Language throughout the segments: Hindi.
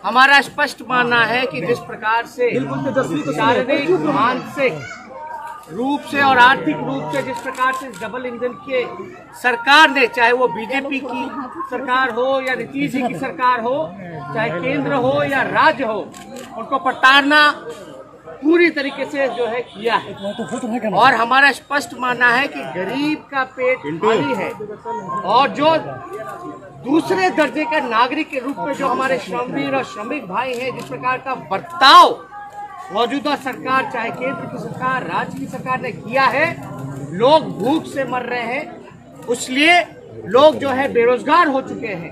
हमारा स्पष्ट मानना है कि जिस प्रकार से शारीरिक, मानसिक रूप से और आर्थिक रूप से जिस प्रकार से डबल इंजन के सरकार ने, चाहे वो बीजेपी की सरकार हो या नीतीश जी की सरकार हो, चाहे केंद्र हो या राज्य हो, उनको प्रताड़ना पूरी तरीके से जो है किया है। और हमारा स्पष्ट मानना है कि गरीब का पेट खाली है और जो दूसरे दर्जे के नागरिक के रूप में जो हमारे श्रमवीर और श्रमिक भाई हैं, जिस प्रकार का बर्ताव मौजूदा सरकार, चाहे केंद्र की सरकार, राज्य की सरकार ने किया है, लोग भूख से मर रहे हैं, इसलिए लोग जो है बेरोजगार हो चुके हैं।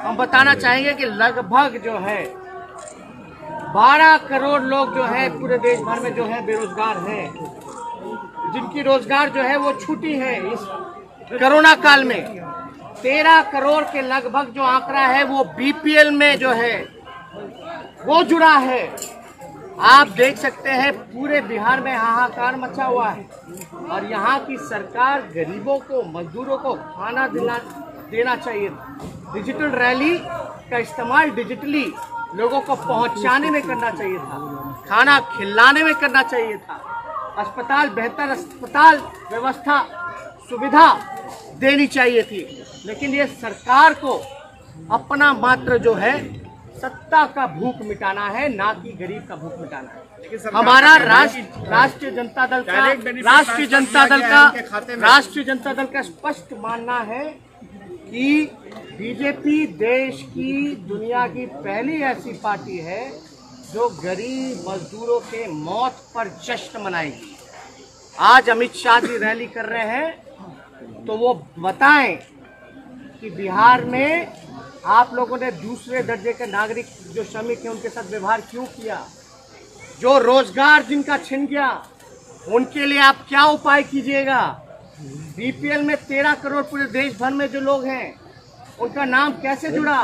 हम बताना चाहेंगे कि लगभग जो है 12 करोड़ लोग जो है पूरे देश भर में जो है बेरोजगार हैं, जिनकी रोजगार जो है वो छूटी है। इस कोरोना काल में 13 करोड़ के लगभग जो आंकड़ा है वो बीपीएल में जो है वो जुड़ा है। आप देख सकते हैं पूरे बिहार में हाहाकार मचा हुआ है और यहाँ की सरकार गरीबों को, मजदूरों को खाना देना चाहिए। डिजिटल रैली का इस्तेमाल डिजिटली लोगों को पहुंचाने में करना चाहिए था, खाना खिलाने में करना चाहिए था, अस्पताल, बेहतर अस्पताल व्यवस्था सुविधा देनी चाहिए थी। लेकिन ये सरकार को अपना मात्र जो है सत्ता का भूख मिटाना है, ना कि गरीब का भूख मिटाना है। हमारा राष्ट्रीय जनता दल का स्पष्ट मानना है कि बीजेपी देश की, दुनिया की पहली ऐसी पार्टी है जो गरीब मजदूरों के मौत पर जश्न मनाएगी। आज अमित शाह जी रैली कर रहे हैं तो वो बताएं कि बिहार में आप लोगों ने दूसरे दर्जे के नागरिक जो श्रमिक हैं उनके साथ व्यवहार क्यों किया, जो रोजगार जिनका छिन गया उनके लिए आप क्या उपाय कीजिएगा। बीपीएल में 13 करोड़ पूरे देश भर में जो लोग हैं उनका नाम कैसे जुड़ा,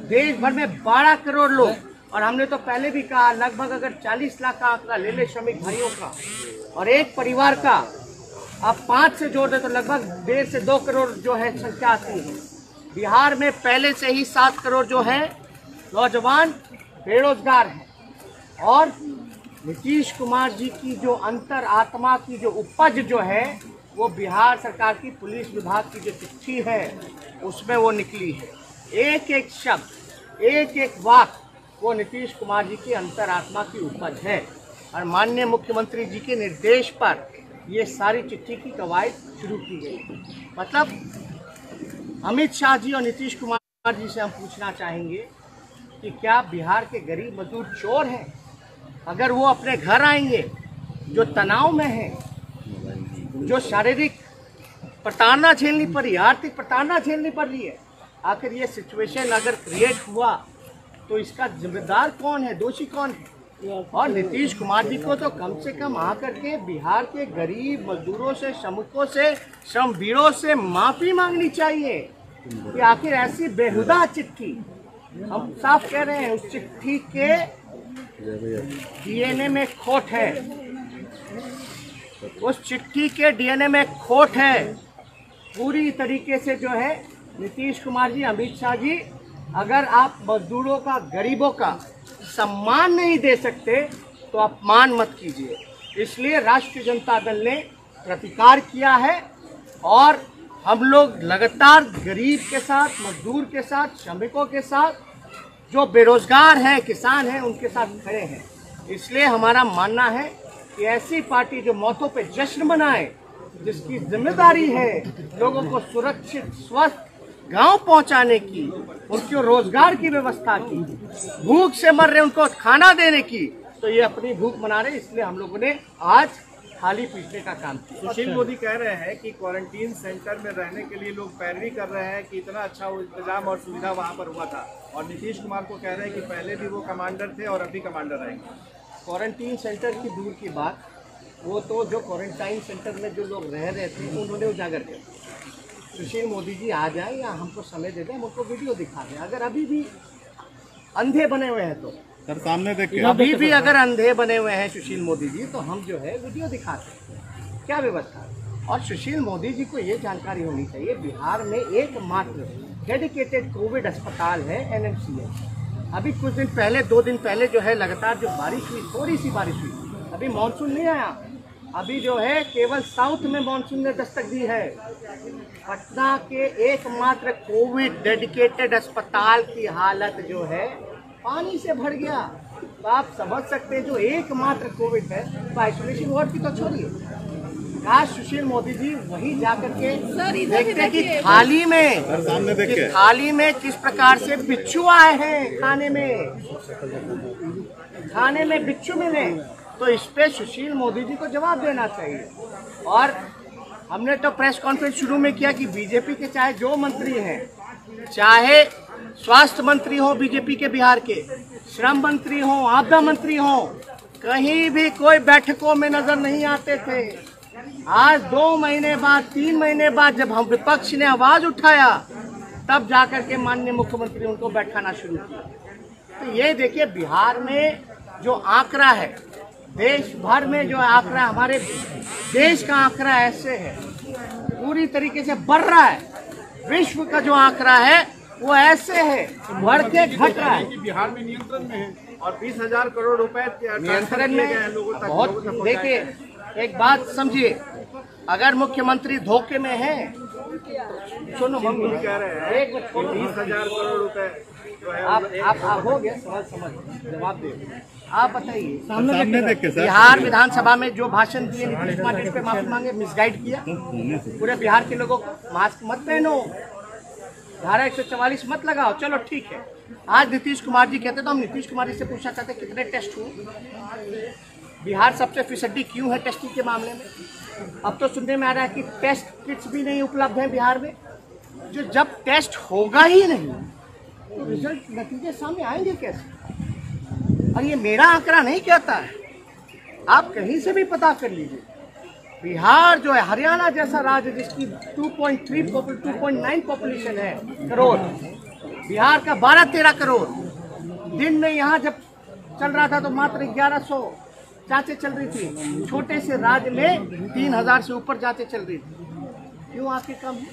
देश भर में 12 करोड़ लोग, और हमने तो पहले भी कहा लगभग अगर 40 लाख का आंकड़ा ले ले श्रमिक भाइयों का और एक परिवार का आप 5 से जोड़ दे तो लगभग 1.5 से 2 करोड़ जो है संख्या आती है। बिहार में पहले से ही 7 करोड़ जो है नौजवान बेरोजगार हैं और नीतीश कुमार जी की जो अंतर आत्मा की जो उपज जो है वो बिहार सरकार की पुलिस विभाग की जो चिट्ठी है उसमें वो निकली है। एक एक शब्द, एक एक वाक्य वो नीतीश कुमार जी की अंतर आत्मा की उपज है और माननीय मुख्यमंत्री जी के निर्देश पर ये सारी चिट्ठी की कवायद शुरू की गई। मतलब अमित शाह जी और नीतीश कुमार जी से हम पूछना चाहेंगे कि क्या बिहार के गरीब मजदूर चोर हैं? अगर वो अपने घर आएंगे जो तनाव में हैं, जो शारीरिक प्रताड़ना झेलनी पड़ी, आर्थिक प्रताड़ना झेलनी पड़ रही है, आखिर ये सिचुएशन अगर क्रिएट हुआ तो इसका जिम्मेदार कौन है, दोषी कौन है? और नीतीश कुमार जी को तो कम से कम आकर के बिहार के गरीब मजदूरों से, श्रमिकों से, श्रमवीरों से माफी मांगनी चाहिए कि आखिर ऐसी बेहुदा चिट्ठी, हम साफ कह रहे हैं उस चिट्ठी के डीएनए में खोट है, उस चिट्ठी के डीएनए में खोट है। पूरी तरीके से जो है नीतीश कुमार जी, अमित शाह जी, अगर आप मजदूरों का, गरीबों का सम्मान नहीं दे सकते तो अपमान मत कीजिए। इसलिए राष्ट्रीय जनता दल ने प्रतिकार किया है और हम लोग लगातार गरीब के साथ, मजदूर के साथ, श्रमिकों के साथ, जो बेरोजगार हैं, किसान हैं, उनके साथ खड़े हैं। इसलिए हमारा मानना है कि ऐसी पार्टी जो मौतों पे जश्न मनाए, जिसकी जिम्मेदारी है लोगों को सुरक्षित, स्वस्थ गांव पहुंचाने की, उनके रोजगार की व्यवस्था की, भूख से मर रहे उनको खाना देने की, तो ये अपनी भूख मना रहे। इसलिए हम लोगों ने आज थाली पीटने का काम किया। सुशील मोदी कह रहे हैं कि क्वारंटीन सेंटर में रहने के लिए लोग पैरवी कर रहे हैं कि इतना अच्छा इंतजाम और सुविधा वहां पर हुआ था, और नीतीश कुमार को कह रहे हैं कि पहले भी वो कमांडर थे और अभी कमांडर रहेंगे। क्वारंटीन सेंटर की दूर की बात, वो तो जो क्वारंटाइन सेंटर में जो लोग रह रहे थे उन्होंने उजागर किया। सुशील मोदी जी आ जाए या हमको समय दे दें, हम उनको वीडियो दिखा दें। अगर अभी भी अंधे बने हुए हैं तो सर सामने देखिए, अभी भी अगर अंधे बने हुए हैं सुशील मोदी जी, तो हम जो है वीडियो दिखाते हैं क्या व्यवस्था है। और सुशील मोदी जी को ये जानकारी होनी चाहिए, बिहार में एकमात्र डेडिकेटेड कोविड अस्पताल है NMCH, अभी कुछ दिन पहले 2 दिन पहले जो है लगातार जो बारिश हुई, थोड़ी सी बारिश हुई, अभी मानसून नहीं आया। अभी जो है केवल साउथ में मानसून ने दस्तक दी है। पटना के एकमात्र कोविड डेडिकेटेड अस्पताल की हालत जो है पानी से भर गया। तो आप समझ सकते हैं जो एकमात्र कोविड है तो आइसोलेशन वार्ड की तो छोड़िए, काश सुशील मोदी जी वही जाकर के देखते कि थाली में किस प्रकार से बिच्छू आए हैं, खाने में बिच्छू मिले। तो इस पे सुशील मोदी जी को जवाब देना चाहिए। और हमने तो प्रेस कॉन्फ्रेंस शुरू में किया कि बीजेपी के चाहे जो मंत्री हैं, चाहे स्वास्थ्य मंत्री हो बीजेपी के बिहार के, श्रम मंत्री हो, आपदा मंत्री हो, कहीं भी कोई बैठकों में नजर नहीं आते थे। आज 2 महीने बाद, 3 महीने बाद जब हम विपक्ष ने आवाज उठाया तब जाकर के माननीय मुख्यमंत्री उनको बैठाना शुरू किया। तो ये देखिए बिहार में जो आंकड़ा है, देश भर में जो आंकड़ा, हमारे देश का आंकड़ा ऐसे है पूरी तरीके से बढ़ रहा है। विश्व का जो आंकड़ा है वो ऐसे है, बढ़ के घट रहा है। बिहार में नियंत्रण में है और 20,000 करोड़ रुपए नियंत्रण में बहुत। देखिए एक बात समझिए, अगर मुख्यमंत्री धोखे में है, सुनो हम कह रहे हैं 20,000 करोड़ रुपए जो है आप हो गया समझ जवाब दे। आप बताइए, सामने देख के बिहार विधानसभा में जो भाषण दिए नीतीश कुमार जी पे माफी मांगे, मिसगाइड किया पूरे बिहार के लोगों को। मास्क मत पहनो, धारा 144 मत लगाओ, चलो ठीक है। आज नीतीश कुमार जी कहते तो हम नीतीश कुमार जी से पूछना चाहते कितने टेस्ट हुए, बिहार सबसे फिसड्डी क्यों है टेस्टिंग के मामले में। अब तो सुनने में आ रहा है कि टेस्ट किट्स भी नहीं उपलब्ध है बिहार में। जो जब टेस्ट होगा ही नहीं तो रिजल्ट नतीजे सामने आएंगे कैसे। और ये मेरा आंकड़ा नहीं कहता है, आप कहीं से भी पता कर लीजिए। बिहार जो है हरियाणा जैसा राज्य जिसकी 2.9 पॉपुलेशन है करोड़, बिहार का 12-13 करोड़। दिन में यहाँ जब चल रहा था तो मात्र 1100 जांचें चल रही थी। छोटे से राज्य में 3000 से ऊपर जांचें चल रही थी। क्यों आके कम है?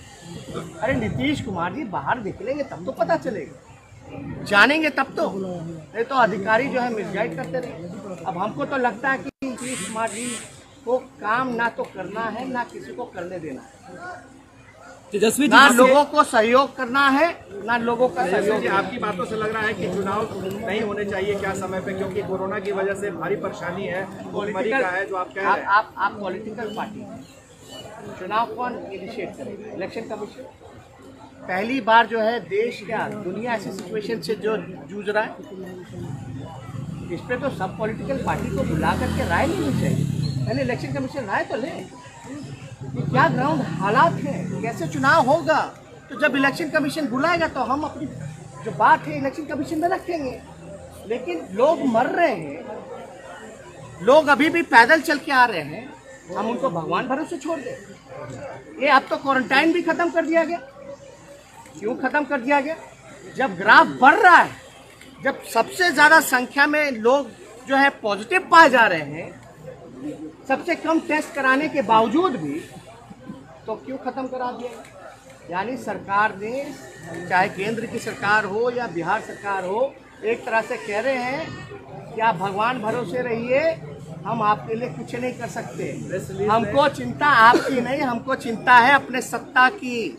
अरे नीतीश कुमार जी बाहर निकलेंगे तब तो पता चलेगा, जानेंगे तब तो। नहीं तो अधिकारी जो है मिसगाइड करते रहे। अब हमको तो लगता है कि नीतीश कुमार जी को काम ना तो करना है ना किसी को करने देना है। तेजस्वी जी, ना लोगों को सहयोग करना है ना लोगों का सहयोग। आपकी बातों से लग रहा है कि चुनाव नहीं होने चाहिए क्या समय पे, क्योंकि कोरोना की वजह से भारी परेशानी है, पॉलिटिकल का है जो आप कह रहे हैं। आप पॉलिटिकल पार्टी हैं, चुनाव कौन इनिशिएट करेगा? Election commission. पहली बार जो है देश क्या दुनिया ऐसी सिचुएशन से जो जूझ रहा है, इस पे तो सब पॉलिटिकल पार्टी को बुला करके राय लेनी चाहिए। पहले इलेक्शन कमीशन राय तो ले, क्या ग्राउंड हालात हैं, कैसे चुनाव होगा। तो जब इलेक्शन कमीशन बुलाएगा तो हम अपनी जो बात है इलेक्शन कमीशन में रखेंगे। लेकिन लोग मर रहे हैं, लोग अभी भी पैदल चल के आ रहे हैं, हम उनको भगवान भरोसे छोड़ दें। ये अब तो क्वारंटाइन भी खत्म कर दिया गया। क्यों खत्म कर दिया गया? जब ग्राफ बढ़ रहा है, जब सबसे ज्यादा संख्या में लोग जो है पॉजिटिव पाए जा रहे हैं, सबसे कम टेस्ट कराने के बावजूद भी, तो क्यों खत्म करा दिया? यानी सरकार ने, चाहे केंद्र की सरकार हो या बिहार सरकार हो, एक तरह से कह रहे हैं कि आप भगवान भरोसे रहिए, हम आपके लिए कुछ नहीं कर सकते। हमको चिंता आपकी नहीं, हमको चिंता है अपने सत्ता की।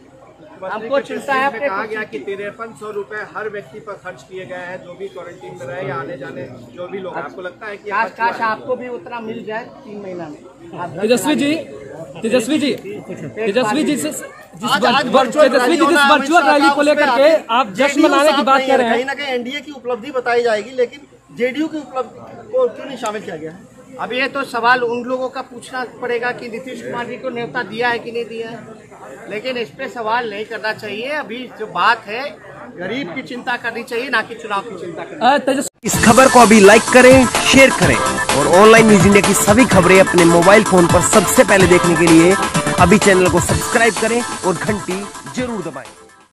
हमको चिंता है अपने। कहा गया कि 5300 रुपए हर व्यक्ति पर खर्च किए गए हैं, जो भी क्वारंटीन में रहे या आने जाने जो भी लोग। आपको लगता है कि काश आपको भी उतना मिल जाए 3 महीना में। तेजस्वी जी जिस वर्चुअल रैली को लेकर के आप जश्न मनाने की बात कर रहे हैं, कहीं ना कहीं एनडीए की उपलब्धि बताई जाएगी, लेकिन जेडीयू की उपलब्धि को क्यों नहीं शामिल किया गया है? अब ये तो सवाल उन लोगों का पूछना पड़ेगा कि नीतीश कुमार जी को न्योता दिया है कि नहीं दिया है। लेकिन इस पे सवाल नहीं करना चाहिए। अभी जो बात है गरीब की चिंता करनी चाहिए, ना कि चुनाव की चिंता करनी। इस खबर को अभी लाइक करें, शेयर करें और ऑनलाइन न्यूज इंडिया की सभी खबरें अपने मोबाइल फोन पर सबसे पहले देखने के लिए अभी चैनल को सब्सक्राइब करें और घंटी जरूर दबाएं।